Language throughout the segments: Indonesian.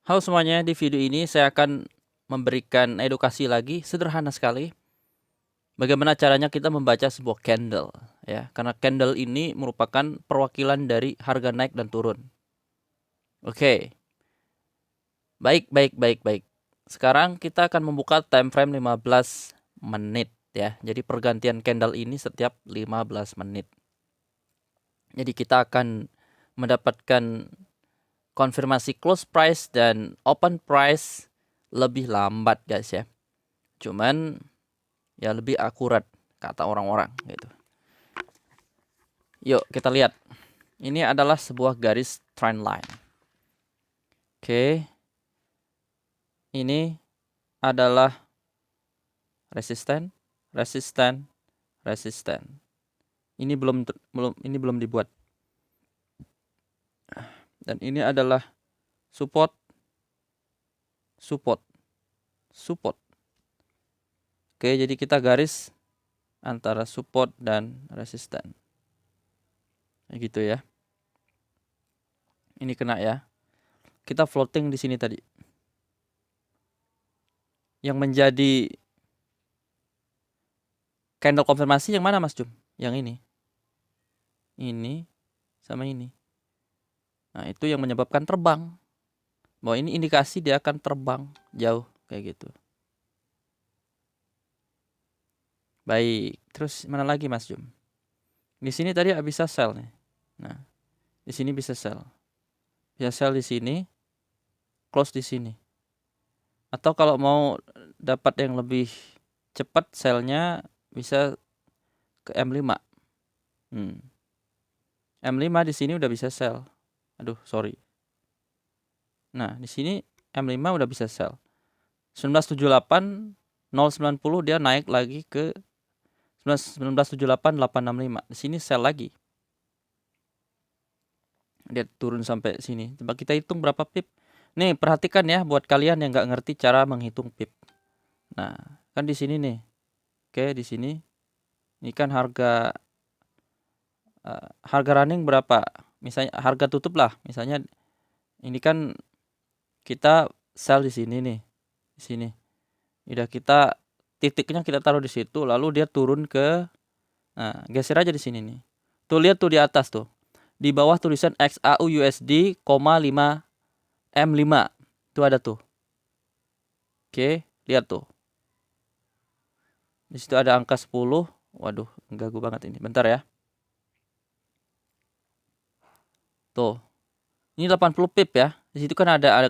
Halo semuanya, di video ini saya akan memberikan edukasi lagi, sederhana sekali. Bagaimana caranya kita membaca sebuah candle, ya. Karena candle ini merupakan perwakilan dari harga naik dan turun. Oke. Baik. Sekarang kita akan membuka time frame 15 menit, ya. Jadi pergantian candle ini setiap 15 menit. Jadi kita akan mendapatkan konfirmasi close price dan open price lebih lambat, guys, ya. Cuman ya lebih akurat kata orang-orang gitu. Yuk kita lihat. Ini adalah sebuah garis trend line. Oke. Ini adalah resisten. Ini belum dibuat. Dan ini adalah support. Oke, jadi kita garis antara support dan resisten. Gitu ya. Ini kena ya. Kita floating di sini tadi. Yang menjadi candle konfirmasi yang mana, Mas Jum? Yang ini. Ini sama ini. Nah, itu yang menyebabkan terbang. Bahwa ini indikasi dia akan terbang jauh kayak gitu. Baik, terus mana lagi, Mas Jum? Di sini tadi bisa sell nih. Nah, di sini bisa sell. Bisa sell di sini, close di sini. Atau kalau mau dapat yang lebih cepat sellnya bisa ke M5. M5 di sini udah bisa sell. Aduh, sorry. Nah, di sini M5 udah bisa sell. 1978 090 dia naik lagi ke 1978 865. Di sini sell lagi. Dia turun sampai sini. Coba kita hitung berapa pip. Nih, perhatikan ya buat kalian yang nggak ngerti cara menghitung pip. Nah, kan di sini nih. Oke, di sini. Ini kan harga running berapa? Misalnya harga tutup lah. Misalnya ini kan kita sell di sini nih. Di sini. Udah kita titiknya kita taruh di situ, lalu dia turun ke geser aja di sini nih. Tuh lihat tuh di atas tuh. Di bawah tulisan XAU USD, 5 M5. Tuh ada tuh. Oke, lihat tuh. Di situ ada angka 10. Waduh, ganggu banget ini. Bentar ya. Tuh. Ini 80 pip ya. Di situ kan ada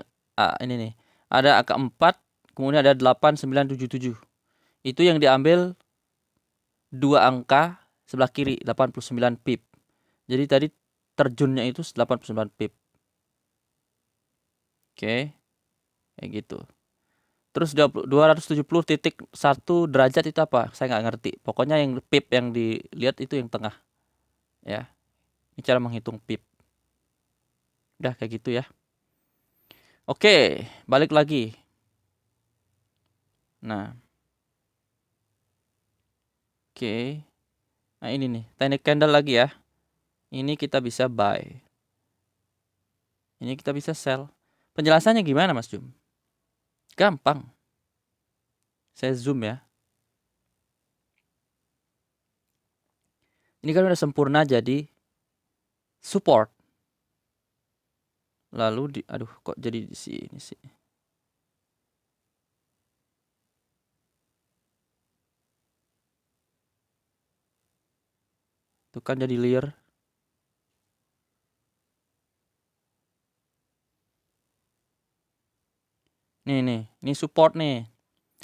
ini nih. Ada angka 4, kemudian ada 8977. Itu yang diambil dua angka sebelah kiri, 89 pip. Jadi tadi terjunnya itu 89 pip. Oke. Kayak gitu. Terus 270.1 derajat itu apa? Saya nggak ngerti. Pokoknya yang pip yang dilihat itu yang tengah. Ya. Ini cara menghitung pip. Udah kayak gitu ya. Oke, balik lagi. Nah. Oke. Nah, ini nih, teknik candle lagi ya. Ini kita bisa buy. Ini kita bisa sell. Penjelasannya gimana, Mas Jum? Gampang. Saya zoom ya. Ini kan udah sempurna jadi support. Lalu aduh kok jadi di sini sih. Tuh kan jadi layer. Nih, ini support nih.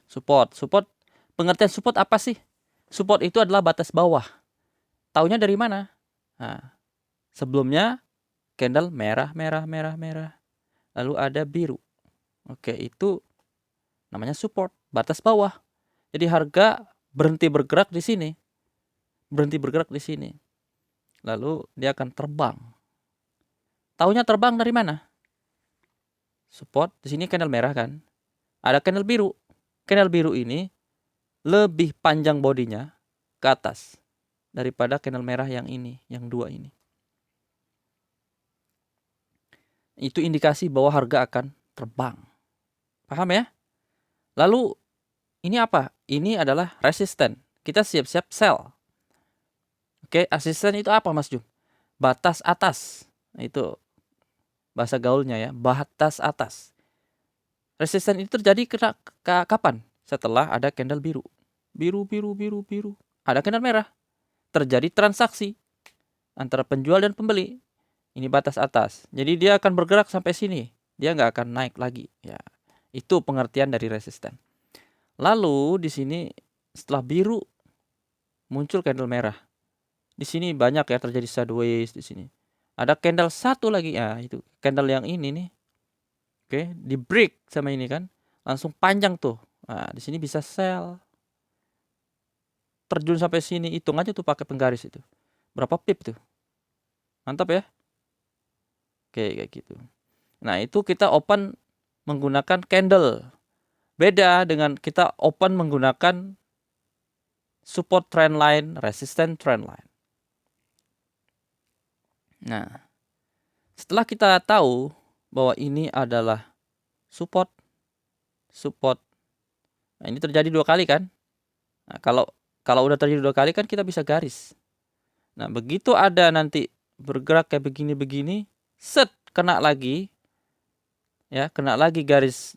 Support. Pengertian support apa sih? Support itu adalah batas bawah. Taunya dari mana? Nah, sebelumnya candle merah. Lalu ada biru. Oke, itu namanya support, batas bawah. Jadi harga berhenti bergerak di sini. Lalu dia akan terbang. Taunya terbang dari mana? Support, di sini candle merah kan? Ada candle biru. Candle biru ini lebih panjang bodinya ke atas daripada candle merah yang ini, yang dua ini. Itu indikasi bahwa harga akan terbang. Paham ya? Lalu ini apa? Ini adalah resisten. Kita siap-siap sell. Oke, resisten itu apa Mas Jum? Batas atas. Itu bahasa gaulnya ya, batas atas. Resisten itu terjadi kapan? Setelah ada candle biru. Biru. Ada candle merah. Terjadi transaksi antara penjual dan pembeli. Ini batas atas. Jadi dia akan bergerak sampai sini. Dia nggak akan naik lagi. Ya, itu pengertian dari resisten. Lalu di sini setelah biru muncul candle merah. Di sini banyak ya terjadi sideways di sini. Ada candle satu lagi ya, itu candle yang ini nih. Oke, di break sama ini kan. Langsung panjang tuh. Nah, di sini bisa sell. Terjun sampai sini, hitung aja tuh pakai penggaris itu. Berapa pip tuh? Mantap ya. Oke, kayak gitu. Nah, itu kita open menggunakan candle. Beda dengan kita open menggunakan support trend line, resistance trend line. Nah, setelah kita tahu bahwa ini adalah support. Nah, ini terjadi 2 kali kan? Nah, kalau udah terjadi 2 kali kan kita bisa garis. Nah, begitu ada nanti bergerak kayak begini, set kena lagi. Ya, kena lagi garis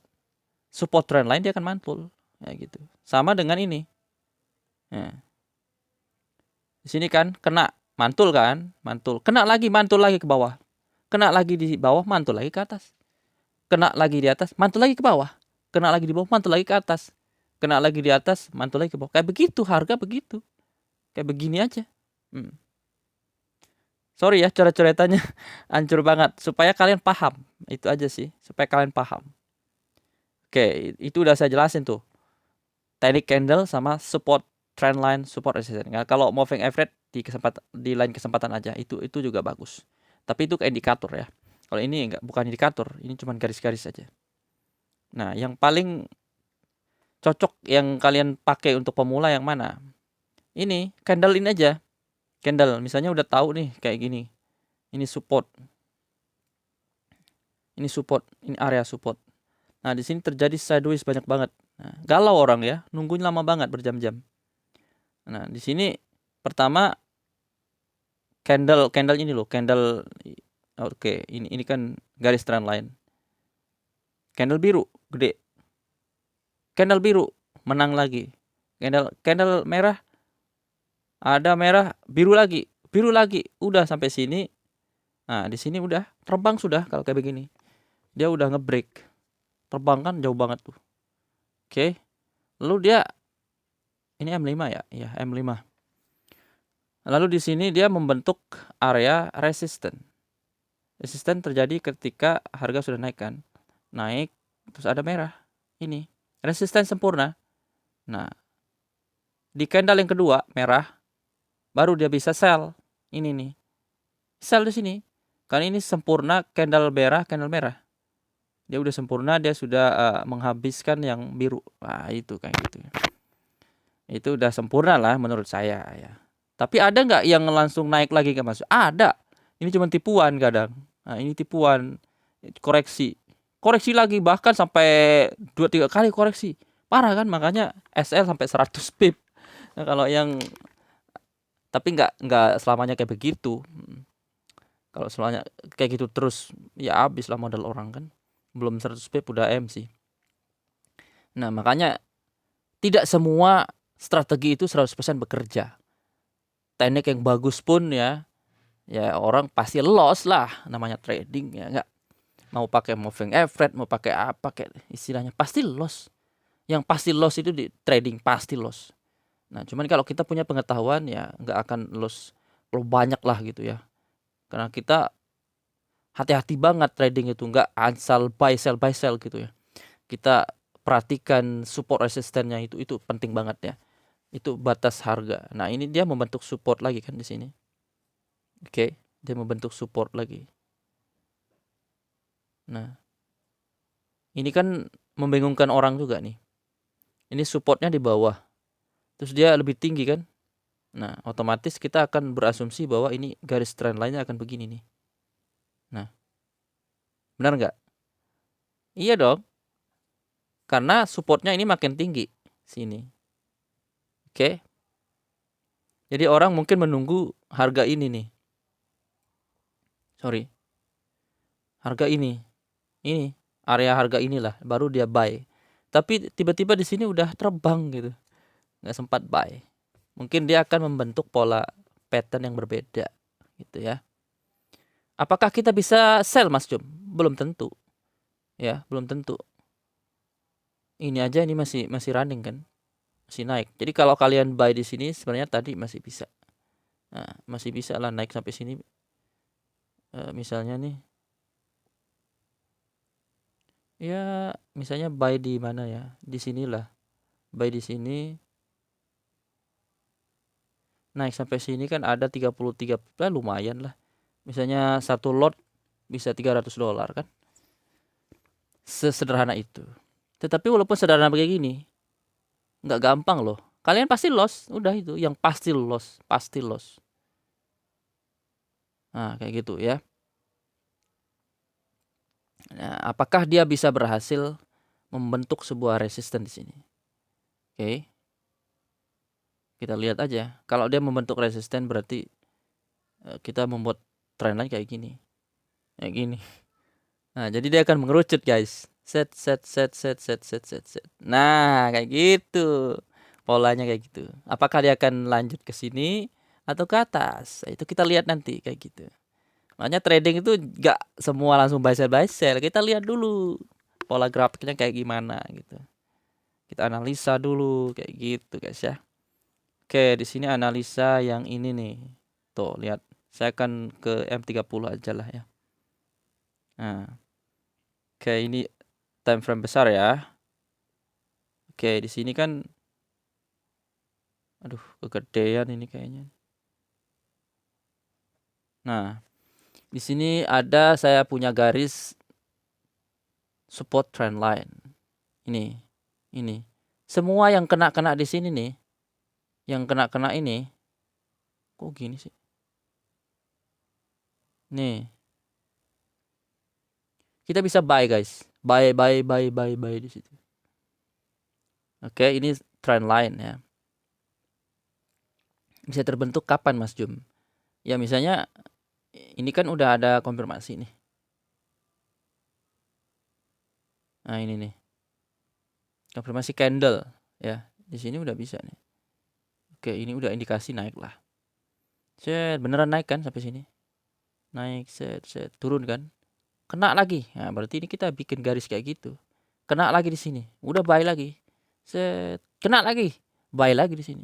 support trend line, dia akan mantul. Ya gitu. Sama dengan ini. Nah, di sini kan kena mantul kan? Mantul. Kena lagi, mantul lagi ke bawah. Kena lagi di bawah, mantul lagi ke atas. Kena lagi di atas, mantul lagi ke bawah. Kena lagi di bawah, mantul lagi ke atas. Kena lagi di atas, mantul lagi ke bawah. Kayak begitu, harga begitu. Kayak begini aja. Sorry ya, coret-coretannya hancur banget. Supaya kalian paham. Itu aja sih, supaya kalian paham. Oke, itu udah saya jelasin tuh. Teknik candle sama support trend line, support resistance. Nah, kalau moving average di lain kesempatan aja, itu juga bagus. Tapi itu ke indikator ya. Kalau ini bukan indikator, ini cuma garis-garis aja. Nah, yang paling cocok yang kalian pakai untuk pemula yang mana? Ini candle ini aja. Candle misalnya udah tahu nih kayak gini. Ini support. Ini support, ini area support. Nah, di sini terjadi sideways banyak banget. Nah, galau orang ya, nungguin lama banget berjam-jam. Nah, di sini pertama candle ini loh, candle oke, ini kan garis trend line. Candle biru gede. Candle biru menang lagi. Candle merah ada merah, biru lagi, udah sampai sini. Nah, di sini udah terbang sudah kalau kayak begini. Dia udah ngebreak. Terbang kan jauh banget tuh. Oke. Lalu dia ini M5 ya? Iya, M5. Lalu di sini dia membentuk area resisten. Resisten terjadi ketika harga sudah naik kan. Naik terus ada merah. Ini resisten sempurna. Nah, di candle yang kedua merah baru dia bisa sell. Ini nih. Sell di sini. Karena ini sempurna candle merah. Dia udah sempurna, dia sudah menghabiskan yang biru. Nah, itu kayak gitu. Itu udah sempurna lah menurut saya ya. Tapi ada nggak yang langsung naik lagi ke masuk? Ada. Ini cuma tipuan kadang. Nah, ini tipuan, koreksi lagi, bahkan sampai 2-3 kali koreksi. Parah kan, makanya SL sampai 100 pip. Nah, kalau yang tapi nggak selamanya kayak begitu. Kalau selamanya kayak gitu terus ya habis lah modal orang kan. Belum 100 pip udah M sih. Nah, makanya tidak semua strategi itu 100% bekerja. Teknik yang bagus pun ya orang pasti loss lah, namanya trading ya enggak. Mau pakai moving average, mau pakai apa kayak istilahnya pasti loss. Yang pasti loss itu di trading pasti loss. Nah, cuman kalau kita punya pengetahuan ya nggak akan loss lo banyak lah gitu ya. Karena kita hati-hati banget trading itu, nggak asal buy sell gitu ya. Kita perhatikan support resistennya itu penting banget ya. Itu batas harga. Nah, ini dia membentuk support lagi kan di sini. Oke, dia membentuk support lagi. Nah, ini kan membingungkan orang juga nih. Ini supportnya di bawah. Terus dia lebih tinggi kan? Nah, otomatis kita akan berasumsi bahwa ini garis trend line-nya akan begini nih. Nah, benar nggak? Iya dong. Karena supportnya ini makin tinggi sini. Oke. Jadi orang mungkin menunggu harga ini nih. Sorry. Harga ini. Ini area harga inilah baru dia buy. Tapi tiba-tiba di sini udah terbang gitu. Nggak sempat buy. Mungkin dia akan membentuk pola pattern yang berbeda gitu ya. Apakah kita bisa sell Mas Jum? Belum tentu. Ya, belum tentu. Ini aja ini masih running kan? Masih naik. Jadi kalau kalian buy di sini sebenarnya tadi masih bisa. Nah, masih bisa lah naik sampai sini. Misalnya nih. Ya, misalnya buy di mana ya? Di sinilah. Buy di sini. Naik sampai sini kan ada 33, lumayan lah. Misalnya satu lot bisa $300 kan? Sesederhana itu. Tetapi walaupun sederhana kayak gini, nggak gampang loh. Kalian pasti loss, udah itu. Yang pasti loss, pasti loss. Nah, kayak gitu ya. Nah, apakah dia bisa berhasil membentuk sebuah resisten di sini? Oke. Kita lihat aja. Kalau dia membentuk resisten berarti kita membuat trend line kayak gini. Kayak gini. Nah, jadi dia akan mengerucut, guys. Set. Nah, kayak gitu. Polanya kayak gitu. Apakah dia akan lanjut ke sini atau ke atas? Itu kita lihat nanti kayak gitu. Makanya trading itu gak semua langsung buy sell. Kita lihat dulu pola grafiknya kayak gimana gitu. Kita analisa dulu kayak gitu, guys ya. Oke, di sini analisa yang ini nih. Tuh, lihat. Saya akan ke M30 aja lah ya. Nah. Oke, ini time frame besar ya. Oke, di sini kan aduh, kegedean ini kayaknya. Nah, di sini ada saya punya garis support trend line. Ini. Semua yang kena di sini nih. Yang kena ini. Kok gini sih? Nih. Kita bisa buy, guys. Buy di situ. Oke, ini trend line ya. Bisa terbentuk kapan, Mas Jum? Ya misalnya ini kan udah ada konfirmasi nih. Nah, ini nih. Konfirmasi candle ya. Di sini udah bisa nih. Oke, ini udah indikasi naik lah. Set, beneran naik kan sampai sini? Naik, set, turun kan? Kena lagi. Nah, berarti ini kita bikin garis kayak gitu. Kena lagi di sini. Udah buy lagi. Set, kena lagi. Buy lagi di sini.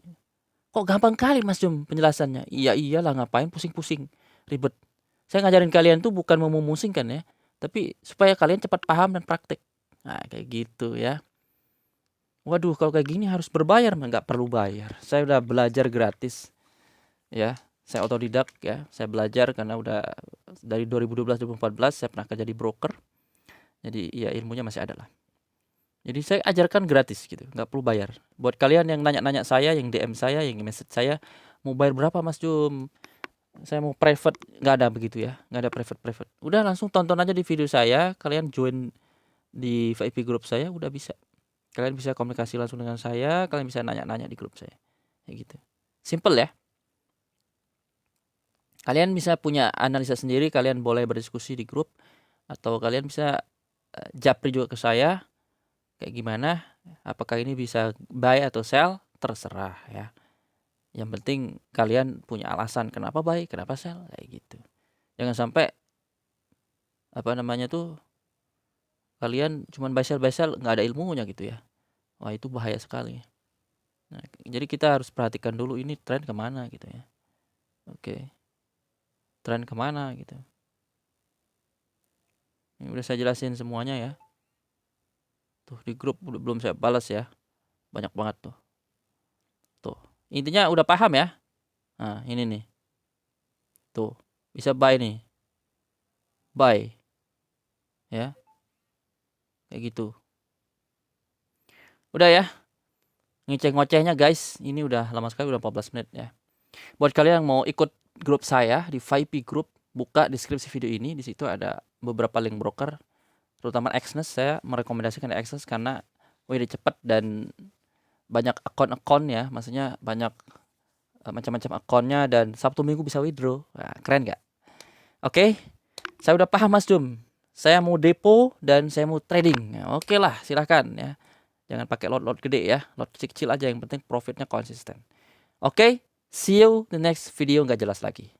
Kok gampang kali Mas Jum penjelasannya? Iya iyalah, ngapain pusing-pusing, ribet. Saya ngajarin kalian tuh bukan mau memusingkan ya, tapi supaya kalian cepat paham dan praktek. Nah, kayak gitu ya. Waduh, kalau kayak gini harus berbayar, nggak perlu bayar. Saya udah belajar gratis, ya. Saya otodidak ya. Saya belajar karena udah dari 2012-2014 saya pernah kerja di broker. Jadi ya ilmunya masih ada lah. Jadi saya ajarkan gratis gitu, nggak perlu bayar. Buat kalian yang nanya-nanya saya, yang DM saya, yang message saya, mau bayar berapa Mas Jum? Saya mau private, nggak ada begitu ya, nggak ada private. Udah langsung tonton aja di video saya, kalian join di VIP group saya, udah bisa. Kalian bisa komunikasi langsung dengan saya, kalian bisa nanya-nanya di grup saya. Kayak gitu. Simple ya. Kalian bisa punya analisa sendiri, kalian boleh berdiskusi di grup atau kalian bisa japri juga ke saya. Kayak gimana? Apakah ini bisa buy atau sell? Terserah ya. Yang penting kalian punya alasan kenapa buy, kenapa sell, kayak gitu. Jangan sampai apa namanya tuh kalian cuman buy sell nggak ada ilmunya gitu ya. Wah, itu bahaya sekali. Nah, jadi kita harus perhatikan dulu ini tren kemana gitu ya. Oke. Tren kemana gitu. Ini udah saya jelasin semuanya ya. Tuh di grup belum saya balas ya. Banyak banget tuh. Tuh. Intinya udah paham ya. Nah, ini nih. Tuh. Bisa buy nih. Buy. Ya. Kayak gitu. Udah ya. Ngeceh-ngocehnya guys. Ini udah lama sekali, udah 14 menit ya. Buat kalian yang mau ikut grup saya di VIP Group, buka deskripsi video ini. Di situ ada beberapa link broker. terutama Exness. Saya merekomendasikan Exness karena cepat dan banyak akun ya, maksudnya banyak macam-macam akunnya, dan Sabtu Minggu bisa withdraw. Nah, keren nggak? Oke, saya udah paham Mas Jum. Saya mau depo dan saya mau trading. Nah, oke lah, silahkan ya. Jangan pakai lot gede ya, lot kecil-kecil aja, yang penting profitnya konsisten. Oke, see you the next video nggak jelas lagi.